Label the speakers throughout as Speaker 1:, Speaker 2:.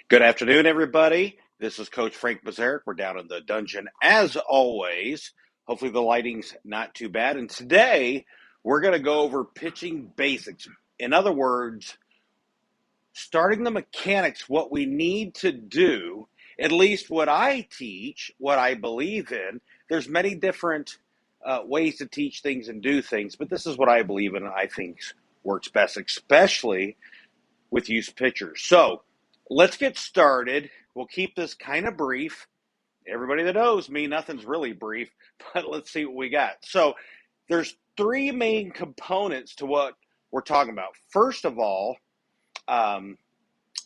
Speaker 1: Good afternoon, everybody. This is Coach Frank Bazaric. We're down in the dungeon as always. Hopefully, the lighting's not too bad. And today, we're going to go over pitching basics. In other words, starting the mechanics, what we need to do, at least what I teach, what I believe in. There's many different ways to teach things and do things, but this is what I believe in and I think works best, especially with youth pitchers. So, let's get started. We'll keep this kind of brief. Everybody that knows me, nothing's really brief, but let's see what we got. So there's three main components to what we're talking about. First of all,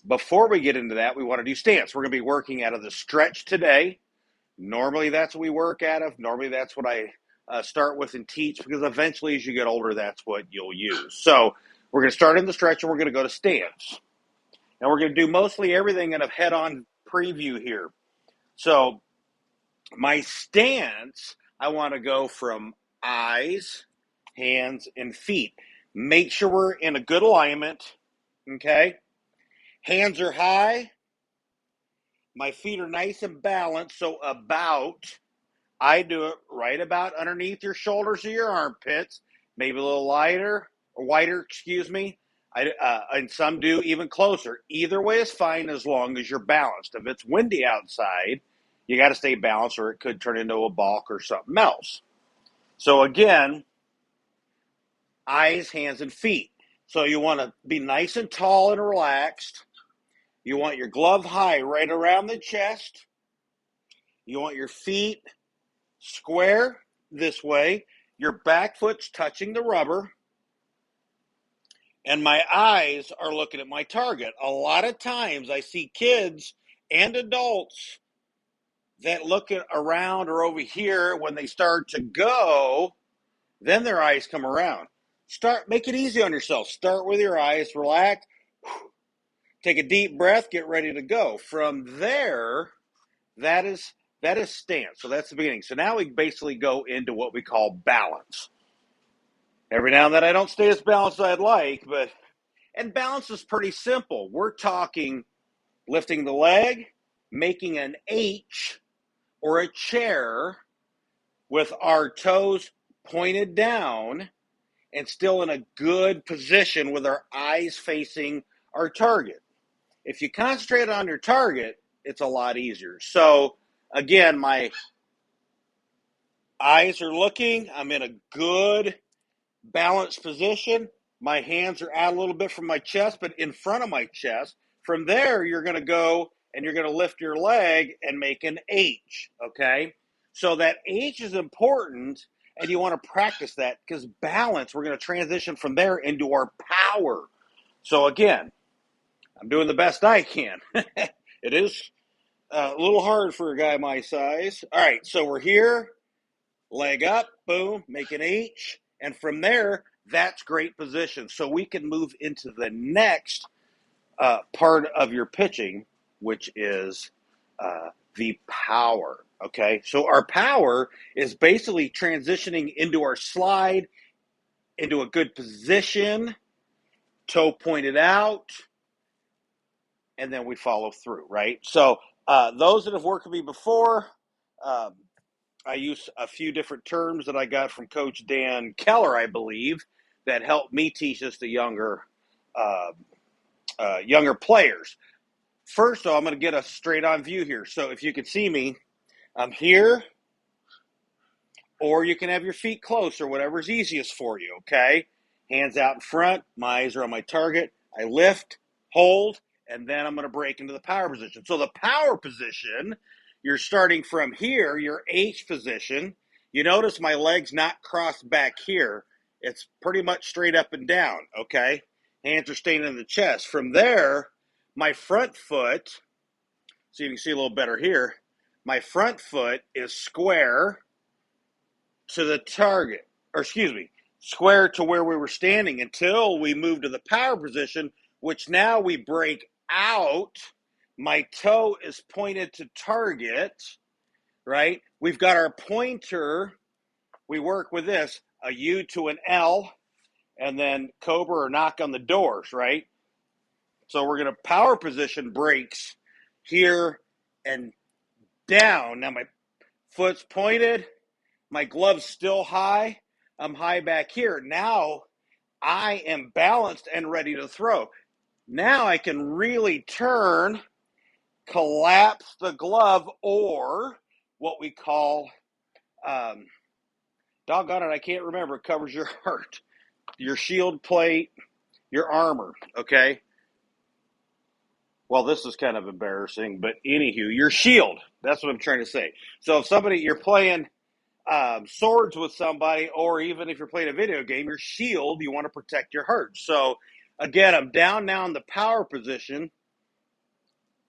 Speaker 1: before we get into that, we want to do stance. We're going to be working out of the stretch today. Normally, that's what we work out of. Normally, that's what I start with and teach, because eventually, as you get older, that's what you'll use. So we're going to start in the stretch, and we're going to go to stance. And we're going to do mostly everything in a head-on preview here. So my stance, I want to go from eyes, hands, and feet. Make sure we're in a good alignment, okay? Hands are high. My feet are nice and balanced, so I do it right about underneath your shoulders or your armpits, maybe a little wider, and some do even closer. Either way is fine as long as you're balanced. If it's windy outside, you got to stay balanced or it could turn into a balk or something else. So again, eyes, hands, and feet. So you want to be nice and tall and relaxed. You want your glove high right around the chest. You want your feet square this way. Your back foot's touching the rubber. And my eyes are looking at my target. A lot of times I see kids and adults that look around or over here. When they start to go, then their eyes come around. Make it easy on yourself. Start with your eyes, relax, take a deep breath, get ready to go. From there, that is stance. So that's the beginning. So now we basically go into what we call balance. Every now and then I don't stay as balanced as I'd like, and balance is pretty simple. We're talking lifting the leg, making an H or a chair with our toes pointed down and still in a good position with our eyes facing our target. If you concentrate on your target, it's a lot easier. So again, my eyes are looking. I'm in a good balanced position. My hands are out a little bit from my chest, but in front of my chest. From there, you're going to go and you're going to lift your leg and make an H, okay? So that H is important, and you want to practice that because balance, we're going to transition from there into our power. So again, I'm doing the best I can. It is a little hard for a guy my size. All right, so we're here, leg up, boom, make an H, and from there, that's great position. So we can move into the next part of your pitching, which is the power, okay? So our power is basically transitioning into our slide, into a good position, toe pointed out, and then we follow through, right? So those that have worked with me before, I use a few different terms that I got from Coach Dan Keller, I believe, that helped me teach this to younger players. First of all, I'm going to get a straight-on view here. So if you can see me, I'm here, or you can have your feet close or whatever's easiest for you, okay? Hands out in front. My eyes are on my target. I lift, hold, and then I'm going to break into the power position. So the power position, you're starting from here, your H position. You notice my leg's not crossed back here. It's pretty much straight up and down, okay? Hands are staying in the chest. From there, my front foot, so you can see a little better here, my front foot is square to the target, square to where we were standing until we move to the power position, which now we break out. My toe is pointed to target, right? We've got our pointer. We work with this, a U to an L, and then cobra or knock on the doors, right? So we're going to power position breaks here, and down. Now my foot's pointed, my glove's still high, I'm high back here. Now I am balanced and ready to throw. Now I can really turn, collapse the glove, or what we call, doggone it, I can't remember, it covers your heart, your shield plate, your armor, okay? Well, this is kind of embarrassing, but anywho, your shield, that's what I'm trying to say. So if you're playing swords with somebody, or even if you're playing a video game, your shield, you want to protect your heart. So again, I'm down now in the power position.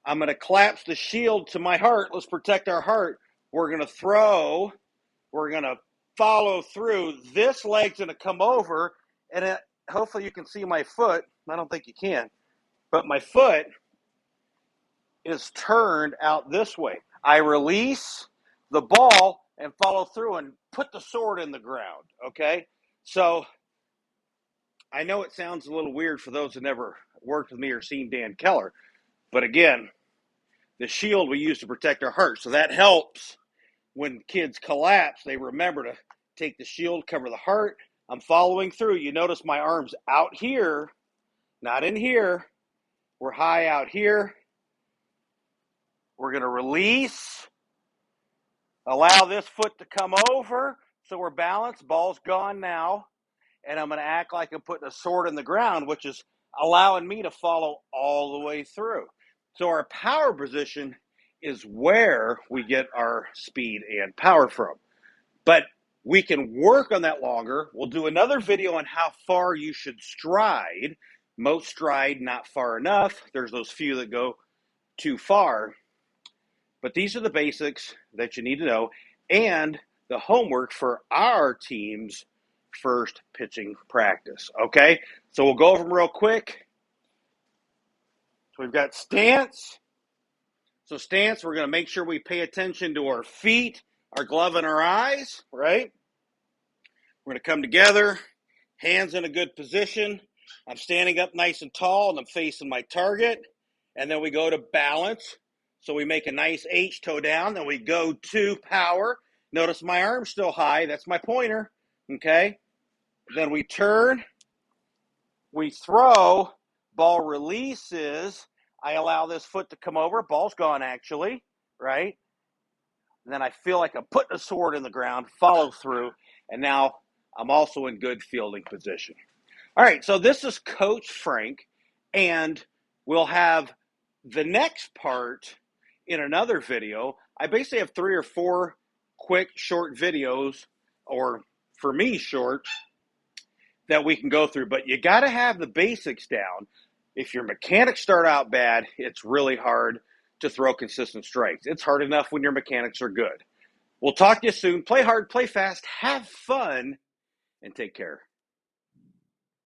Speaker 1: I'm going to collapse the shield to my heart. Let's protect our heart. We're going to throw. We're going to follow through. This leg's going to come over, and hopefully you can see my foot. I don't think you can, but my foot is turned out this way. I release the ball and follow through and put the sword in the ground, okay? So I know it sounds a little weird for those who never worked with me or seen Dan Keller, but again, the shield we use to protect our heart. So that helps when kids collapse. They remember to take the shield, cover the heart. I'm following through. You notice my arm's out here, not in here. We're high out here. We're going to release, allow this foot to come over so we're balanced. Ball's gone now. And I'm going to act like I'm putting a sword in the ground, which is allowing me to follow all the way through. So our power position is where we get our speed and power from. But we can work on that longer. We'll do another video on how far you should stride. Most stride not far enough. There's those few that go too far. But these are the basics that you need to know, and the homework for our team's first pitching practice, okay? So we'll go over them real quick. So we've got stance. So stance, we're going to make sure we pay attention to our feet, our glove, and our eyes, right? We're going to come together, hands in a good position. I'm standing up nice and tall, and I'm facing my target. And then we go to balance. So we make a nice H toe down. Then we go to power. Notice my arm's still high. That's my pointer, okay? Then we turn. We throw. Ball releases. I allow this foot to come over. Ball's gone, actually, right? And then I feel like I'm putting a sword in the ground, follow through, and now I'm also in good fielding position. All right, so this is Coach Frank, and we'll have the next part in another video. I basically have 3 or 4 quick, short videos, or for me, short, that we can go through. But you got to have the basics down. If your mechanics start out bad, it's really hard to throw consistent strikes. It's hard enough when your mechanics are good. We'll talk to you soon. Play hard, play fast, have fun, and take care.